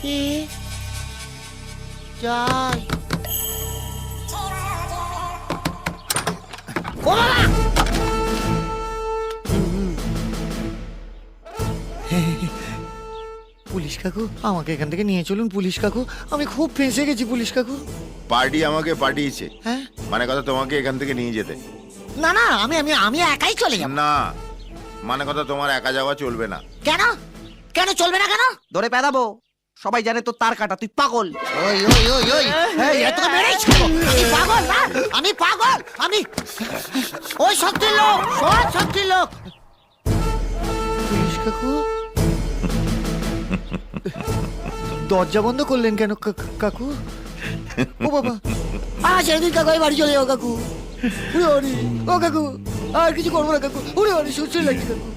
কি যাই ও বাবা! পুলিশ কাকু, আমাকে এখান থেকে নিয়ে চলুন পুলিশ কাকু, আমি খুব ফেঁসে গেছি পুলিশ কাকু। পার্টি আমাকে পাঠিয়েছে, হ্যাঁ মানে কথা তোমাকে এখান থেকে নিয়ে যেতে। না না, আমি আমি আমি একাই চলে যাব। না, মানে কথা তোমার একা যাওয়া চলবে না। কেন কেন চলবে না কেন? ধরে পেদাবো, সবাই জানে তো তার কাটা, তুই পাগল। ওই ওই ওই ওই এই এত মেরেই ছাড়বো। আমি পাগল না, আমি পাগল, আমি ওই শক্তির লোক, সব শক্তির লোক। পুলিশ কাকু দরজা বন্ধ করলেন কেন কাকু? ও বাবা, ছেড়ে দিন কাকু, বাড়ি চলে যাও কাকু। উড়ে ওরে ও কাকু, আর কিছু করবো না কাকু, উড়ে ওরে সুস্থ লাগছে কাকু।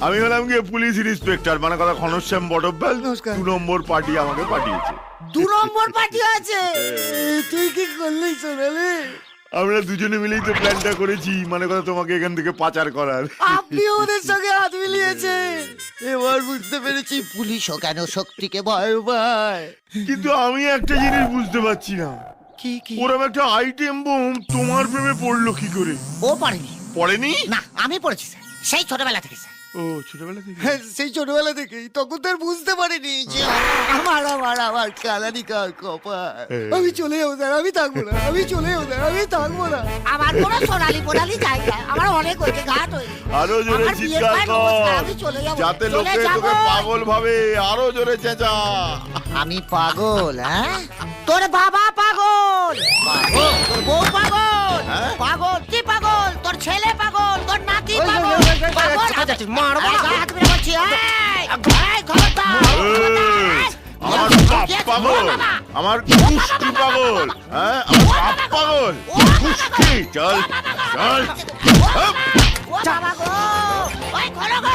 আমি হলাম গিয়ে পুলিশ ইন্সপেক্টর, মানে কথা ঘনশ্যাম বটব্যাল। নমস্কার। 2 নম্বর পার্টি আমাকে পাঠিয়েছে। 2 নম্বর পার্টি আছে? তুই কি করলি সোনালি? আমরা দুজনে মিলেই তো প্ল্যানটা করেছি, মানে কথা তোমাকে এখান থেকে পাচার করার। আপনি ওদের সঙ্গে হাত মিলিয়েছেন। এবার বুঝতে পেরেছি পুলিশও কেন শক্তিকে ভয় পায়। কিন্তু আমি একটা জিনিস বুঝতে পারছি না, কি কি? ওরকম একটা আইটেম বোম তোমার প্রেমে পড়লো কি করে? ও পারেনি। পড়েনি? না, আমি পড়েছি স্যার, সেই ছোটবেলা থেকে স্যার। ও ছোটবেলা থেকে? হ্যাঁ, সেই ছোটবেলা থেকেই। তখন তো আর বুঝতে পারিনি যে আমার কালানি কার কপাল। আমি চলে যাবো স্যার, আমি থাকবো না, আমি চলে যাবো স্যার, আমি থাকবো না। আমার কোনো সোনালি পোনালি জায়গা, আমার অনেক হয়েছে, ঘাট হয়েছে। আরো জোরে আমার বিয়ের চিৎকার পর কর, নমস্কার, আমি চলে যাবো, যাতে চলে লোকে যাবো। তোকে পাগল ভাবে। আরো জোরে চেঁচা। আমি পাগল? হ্যাঁ, তোর বাবা পাগল, পাগল তোর বউ পাগল, হ্যাঁ? পাগল কি পাগল, তোর ছেলে পাগল, তোর নাতি পাগল, পাগল। মারবো না। গায়ে হাত মেরে বলছি, এই, খবরদার, এই, আমার বাপ পাগল, আমার কুষ্টি পাগল, হ্যাঁ আমার বাপ পাগল, কুষ্টি। চল চল। ও বাবা গো, ওই ঘরে গো।